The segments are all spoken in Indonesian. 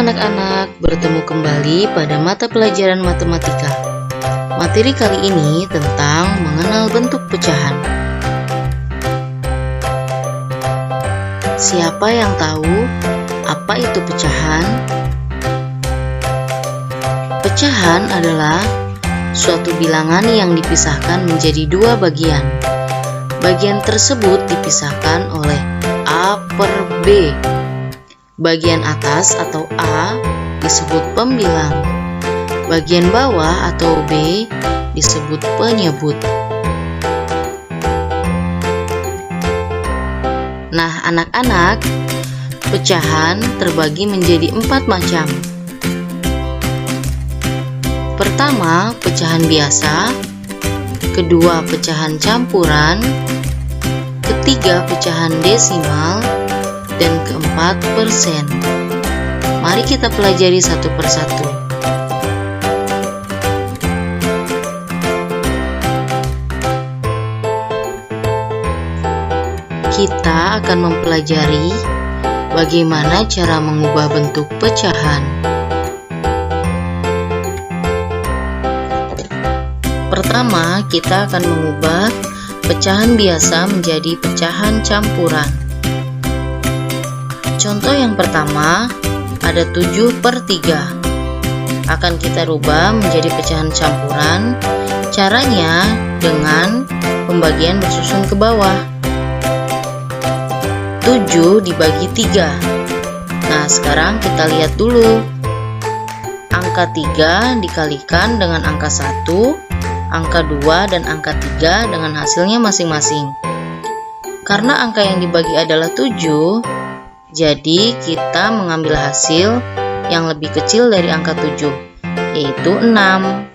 anak-anak, bertemu kembali pada mata pelajaran matematika. Materi kali ini tentang mengenal bentuk pecahan. Siapa yang tahu apa itu pecahan? Pecahan adalah suatu bilangan yang dipisahkan menjadi dua bagian. Bagian tersebut dipisahkan oleh A per B. Bagian atas atau A disebut pembilang. Bagian bawah atau B disebut penyebut. Nah, anak-anak, pecahan terbagi menjadi 4 macam. Pertama, pecahan biasa. Kedua, pecahan campuran. Ketiga, pecahan desimal. Dan keempat, persen. Mari kita pelajari satu persatu. Kita akan mempelajari bagaimana cara mengubah bentuk pecahan. Pertama, kita akan mengubah pecahan biasa menjadi pecahan campuran. Contoh yang pertama, ada 7/3. Akan kita rubah menjadi pecahan campuran. Caranya dengan pembagian bersusun ke bawah. 7 dibagi 3. Nah, sekarang kita lihat dulu. Angka 3 dikalikan dengan angka 1, angka 2, dan angka 3 dengan hasilnya masing-masing. Karena angka yang dibagi adalah 7, jadi kita mengambil hasil yang lebih kecil dari angka 7, yaitu 6.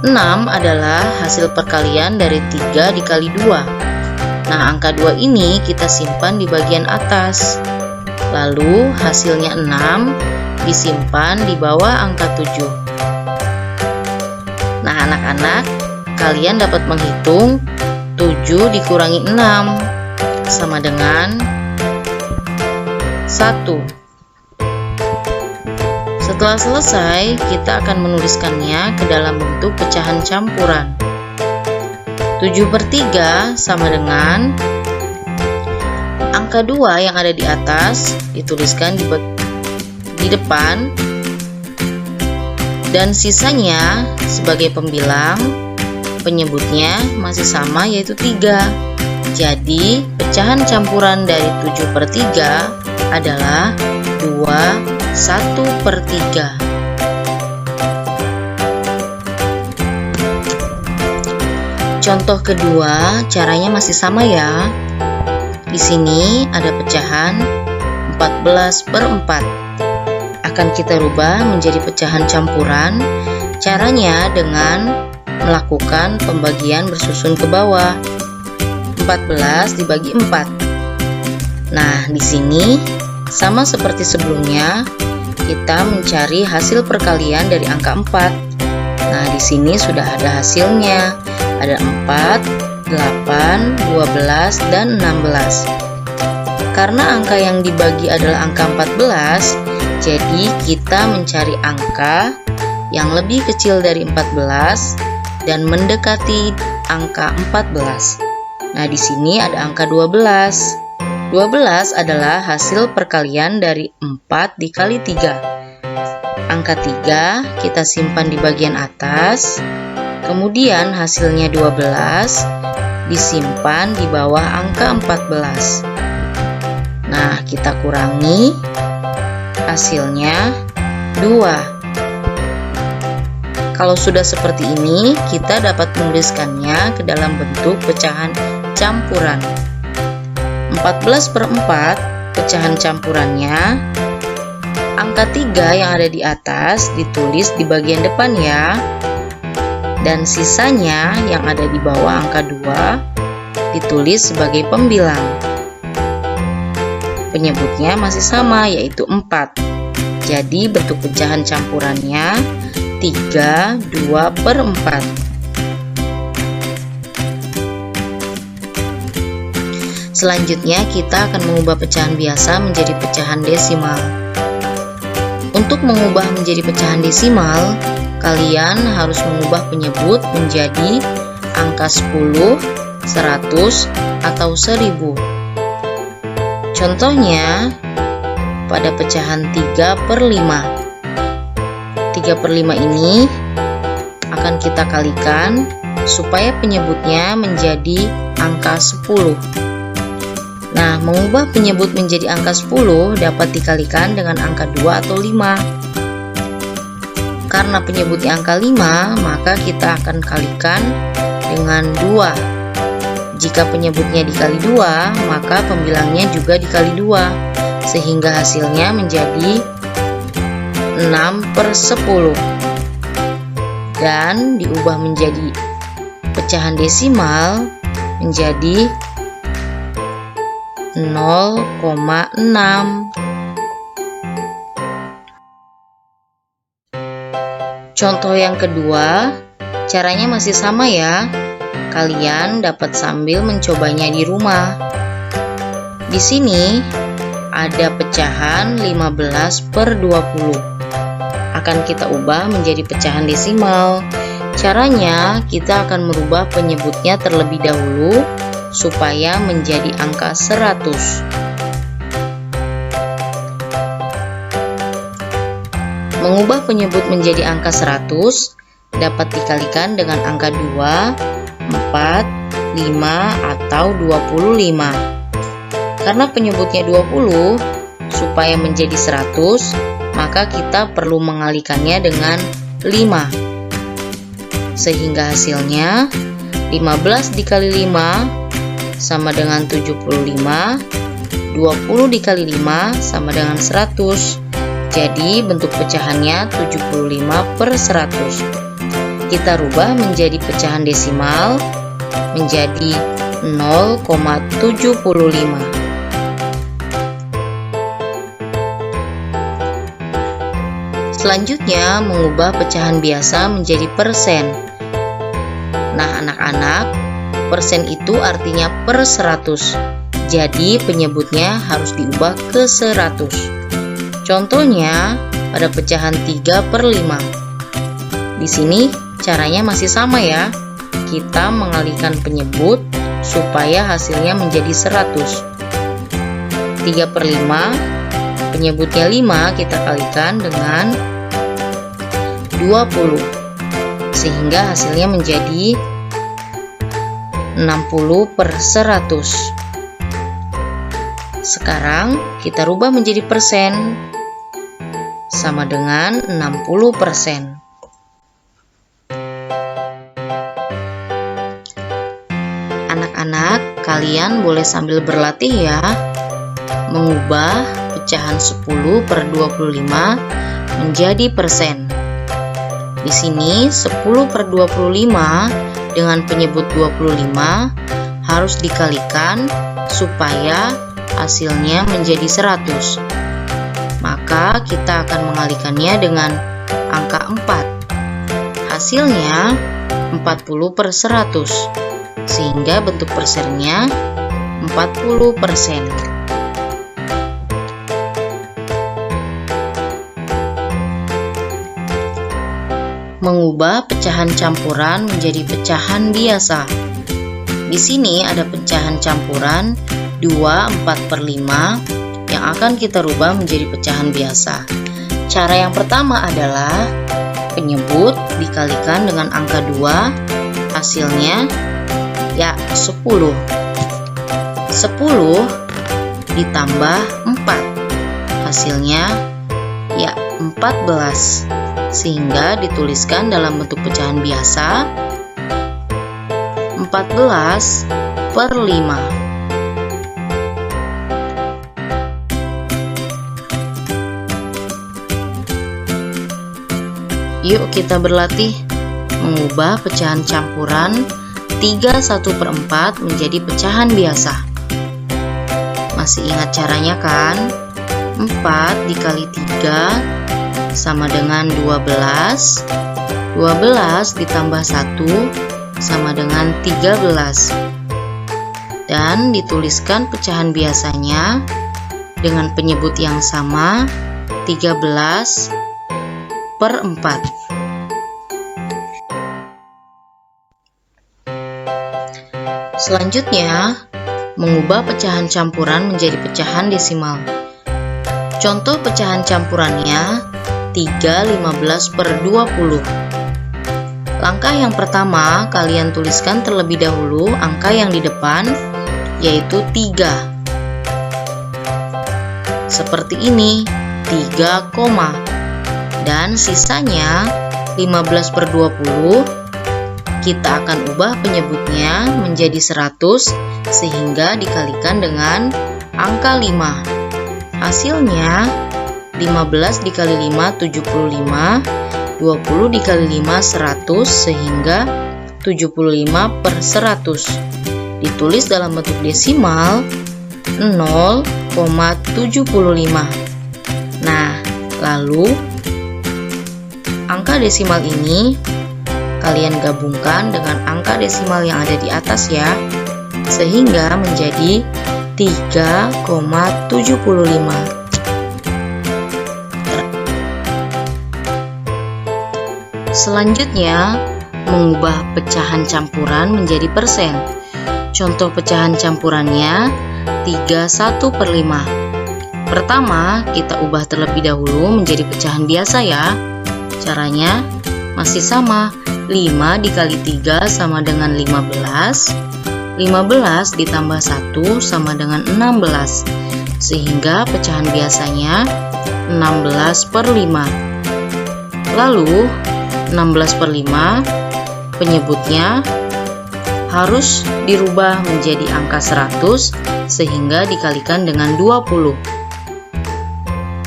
6 adalah hasil perkalian dari 3 dikali 2. Nah, angka 2 ini kita simpan di bagian atas. Lalu hasilnya 6 disimpan di bawah angka 7. Nah, anak-anak, kalian dapat menghitung 7 dikurangi 6 sama dengan 1. Setelah selesai, kita akan menuliskannya ke dalam bentuk pecahan campuran. 7/3 sama dengan angka 2 yang ada di atas dituliskan di depan, dan sisanya sebagai pembilang. Penyebutnya masih sama, yaitu 3. Jadi pecahan campuran dari 7/3 adalah 1/3. Contoh kedua, caranya masih sama ya. Di sini ada pecahan 14/4. Akan kita rubah menjadi pecahan campuran. Caranya dengan melakukan pembagian bersusun ke bawah. 14 dibagi 4. Nah, di sini sama seperti sebelumnya, kita mencari hasil perkalian dari angka 4. Nah, di sini sudah ada hasilnya. Ada 4, 8, 12, dan 16. Karena angka yang dibagi adalah angka 14, jadi kita mencari angka yang lebih kecil dari 14 dan mendekati angka 14. Nah, di sini ada angka 12. 12 adalah hasil perkalian dari 4 dikali 3. Angka 3 kita simpan di bagian atas, kemudian hasilnya 12 disimpan di bawah angka 14. Nah, kita kurangi, hasilnya 2. Kalau sudah seperti ini, kita dapat menuliskannya ke dalam bentuk pecahan campuran. 14/4 pecahan campurannya, angka 3 yang ada di atas ditulis di bagian depan ya, dan sisanya yang ada di bawah angka 2 ditulis sebagai pembilang. Penyebutnya masih sama, yaitu 4. Jadi bentuk pecahan campurannya 3, 2/4. Selanjutnya kita akan mengubah pecahan biasa menjadi pecahan desimal. Untuk mengubah menjadi pecahan desimal, kalian harus mengubah penyebut menjadi angka 10, 100, atau 1000. Contohnya, pada pecahan 3/5. 3/5 ini akan kita kalikan supaya penyebutnya menjadi angka 10. Nah, mengubah penyebut menjadi angka 10 dapat dikalikan dengan angka 2 atau 5. Karena penyebutnya angka 5, maka kita akan kalikan dengan 2. Jika penyebutnya dikali 2, maka pembilangnya juga dikali 2, sehingga hasilnya menjadi 6/10. Dan diubah menjadi pecahan desimal menjadi 0,6. Contoh yang kedua, caranya masih sama ya. Kalian dapat sambil mencobanya di rumah. Di sini ada pecahan 15/20. Akan kita ubah menjadi pecahan desimal. Caranya, kita akan merubah penyebutnya terlebih dahulu supaya menjadi angka 100. Mengubah penyebut menjadi angka 100 dapat dikalikan dengan angka 2, 4, 5, atau 25. Karena penyebutnya 20, supaya menjadi 100, maka kita perlu mengalikannya dengan 5. Sehingga hasilnya 15 dikali 5 sama dengan 75, 20 dikali 5 sama dengan 100. Jadi bentuk pecahannya 75/100. Kita rubah menjadi pecahan desimal menjadi 0,75. Selanjutnya, mengubah pecahan biasa menjadi persen. Nah, anak-anak, persen itu artinya per 100. Jadi, penyebutnya harus diubah ke 100. Contohnya, pada pecahan 3/5. Di sini, caranya masih sama ya. Kita mengalihkan penyebut supaya hasilnya menjadi 100. 3/5, penyebutnya 5 kita kalikan dengan 20. Sehingga hasilnya menjadi 60/100. Sekarang kita rubah menjadi persen, sama dengan 60%. Anak-anak, kalian boleh sambil berlatih ya, mengubah pecahan 10/25 menjadi persen. Di sini 10/25 dengan penyebut 25 harus dikalikan supaya hasilnya menjadi 100. Maka kita akan mengalikannya dengan angka 4. Hasilnya 40/100, sehingga bentuk persennya 40%. Mengubah pecahan campuran menjadi pecahan biasa. Di sini ada pecahan campuran 2/4/5 yang akan kita rubah menjadi pecahan biasa. Cara yang pertama adalah penyebut dikalikan dengan angka 2, hasilnya ya 10. 10 ditambah 4, hasilnya ya 14. Sehingga dituliskan dalam bentuk pecahan biasa 14/5. Yuk kita berlatih mengubah pecahan campuran 3/1/4 menjadi pecahan biasa. Masih ingat caranya kan? 4 dikali 3 sama dengan 12. 12 ditambah 1 sama dengan 13. Dan dituliskan pecahan biasanya dengan penyebut yang sama 13/4. Selanjutnya, mengubah pecahan campuran menjadi pecahan desimal. Contoh pecahan campurannya 3/15/20. Langkah yang pertama, kalian tuliskan terlebih dahulu angka yang di depan, yaitu 3. Seperti ini, 3, dan sisanya 15/20. Kita akan ubah penyebutnya menjadi 100 sehingga dikalikan dengan angka 5. Hasilnya 15 dikali 5 75, 20 dikali 5 100 sehingga 75/100. Ditulis dalam bentuk desimal 0,75. Nah, lalu angka desimal ini kalian gabungkan dengan angka desimal yang ada di atas ya, sehingga menjadi 3,75. Selanjutnya, mengubah pecahan campuran menjadi persen. Contoh pecahan campurannya 31/5. Pertama, kita ubah terlebih dahulu menjadi pecahan biasa ya. Caranya masih sama, 5 dikali 3 sama dengan 15, 15 ditambah 1 sama dengan 16, sehingga pecahan biasanya 16/5. Lalu 16/5 penyebutnya harus dirubah menjadi angka 100 sehingga dikalikan dengan 20.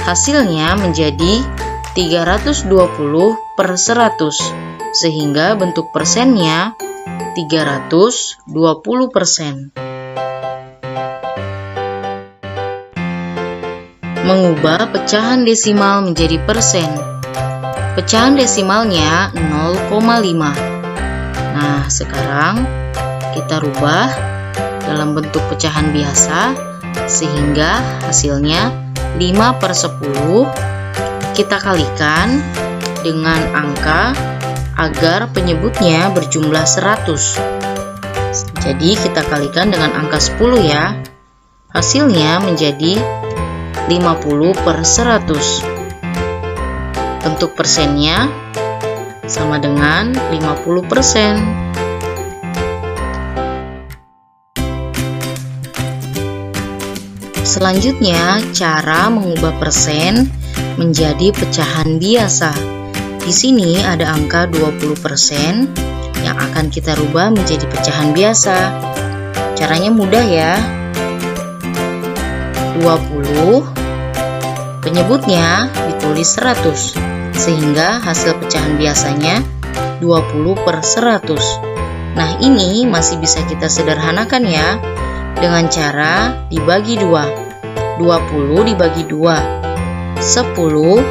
Hasilnya menjadi 320/100 sehingga bentuk persennya 320%. Mengubah pecahan desimal menjadi persen. Pecahan desimalnya 0,5. Nah, sekarang kita rubah dalam bentuk pecahan biasa sehingga hasilnya 5/10. Kita kalikan dengan angka agar penyebutnya berjumlah 100. Jadi kita kalikan dengan angka 10 ya. Hasilnya menjadi 50/100. Bentuk persennya sama dengan 50%. Selanjutnya, cara mengubah persen menjadi pecahan biasa. Di sini ada angka 20% yang akan kita rubah menjadi pecahan biasa. Caranya mudah ya. 20, penyebutnya ditulis 100, sehingga hasil pecahan biasanya 20/100. Nah, ini masih bisa kita sederhanakan ya, dengan cara dibagi 2. 20 dibagi 2, 10,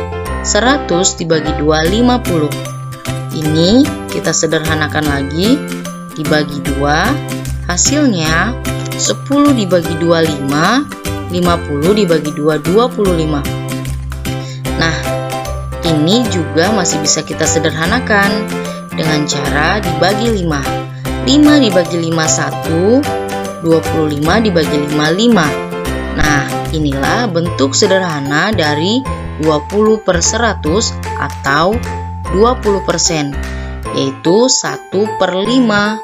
100 dibagi 2, 50. Ini kita sederhanakan lagi, dibagi 2, hasilnya 10 dibagi 2, 5, 50 dibagi 2, 25. Nah, ini juga masih bisa kita sederhanakan dengan cara dibagi 5. 5 dibagi 5, 1, 25 dibagi 5, 5. Nah, inilah bentuk sederhana dari 20/100 atau 20%, yaitu 1/5.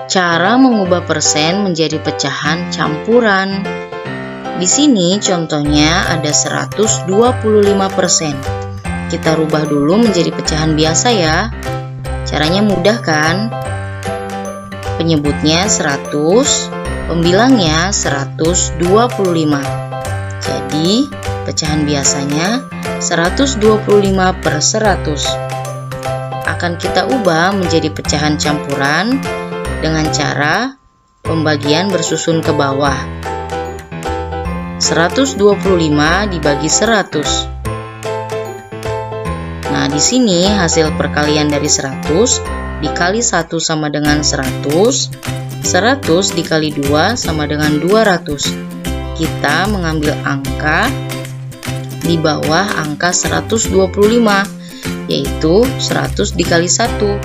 Cara mengubah persen menjadi pecahan campuran. Di sini contohnya ada 125%. Kita rubah dulu menjadi pecahan biasa ya. Caranya mudah kan? Penyebutnya 100, pembilangnya 125. Jadi, pecahan biasanya 125/100. Akan kita ubah menjadi pecahan campuran dengan cara pembagian bersusun ke bawah. 125 dibagi 100. Nah, di sini hasil perkalian dari 100 dikali 1 sama dengan 100, 100 dikali 2 sama dengan 200. Kita mengambil angka di bawah angka 125, yaitu 100 dikali 1.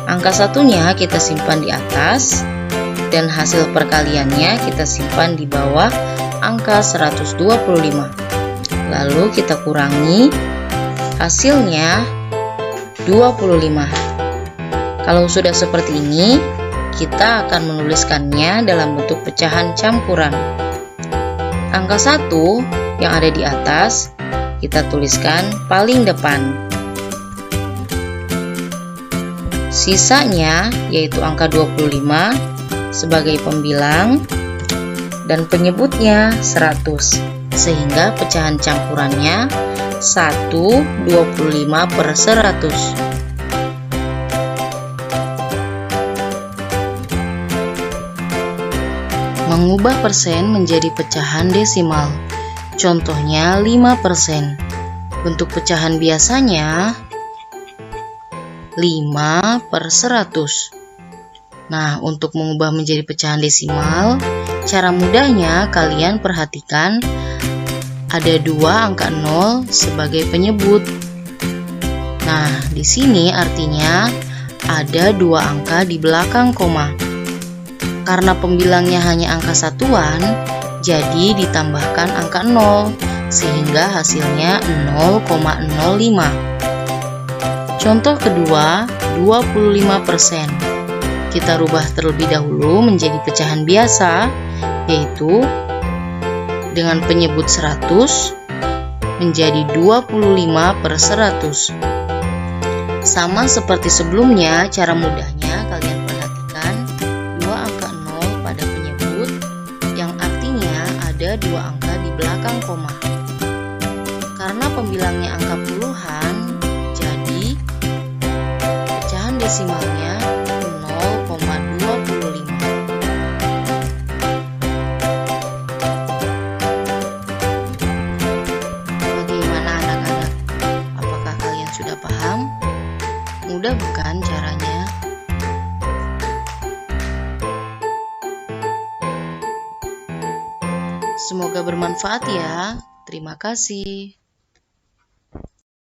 Angka satunya kita simpan di atas, dan hasil perkaliannya kita simpan di bawah angka 125. Lalu kita kurangi, hasilnya 25. Kalau sudah seperti ini, kita akan menuliskannya dalam bentuk pecahan campuran. Angka 1 yang ada di atas, kita tuliskan paling depan. Sisanya, yaitu angka 25, sebagai pembilang, dan penyebutnya 100, sehingga pecahan campurannya 1/25/100. Mengubah persen menjadi pecahan desimal. Contohnya 5%. Bentuk pecahan biasanya 5/100. Nah, untuk mengubah menjadi pecahan desimal, cara mudahnya kalian perhatikan ada dua angka 0 sebagai penyebut. Nah, di sini artinya ada dua angka di belakang koma. Karena pembilangnya hanya angka satuan, jadi ditambahkan angka 0, sehingga hasilnya 0,05. Contoh kedua, 25%. Kita rubah terlebih dahulu menjadi pecahan biasa, yaitu dengan penyebut 100 menjadi 25/100. Sama seperti sebelumnya, cara mudahnya kalian perhatikan dua angka 0 pada penyebut, yang artinya ada dua angka di belakang koma. Karena pembilangnya angka puluhan, jadi pecahan desimalnya 0,25. Bagaimana anak-anak? Apakah kalian sudah paham? Mudah bukan caranya? Semoga bermanfaat ya. Terima kasih.